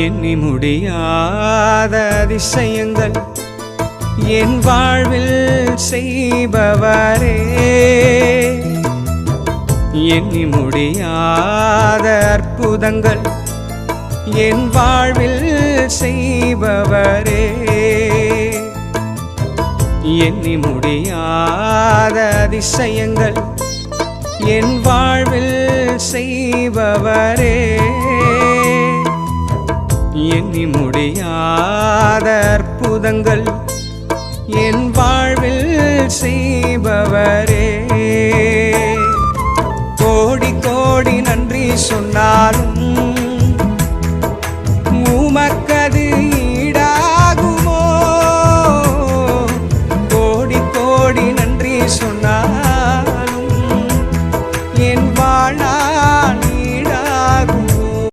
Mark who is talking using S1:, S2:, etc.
S1: எண்ணி முடியாத அதிசயங்கள் என் வாழ்வில் செய்பவரே, எண்ணி முடியாத அற்புதங்கள் என் வாழ்வில் செய்பவரே, எண்ணி முடியாத அதிசயங்கள் என் வாழ்வில் செய்பவரே, எண்ணி முடியாத அற்புதங்கள்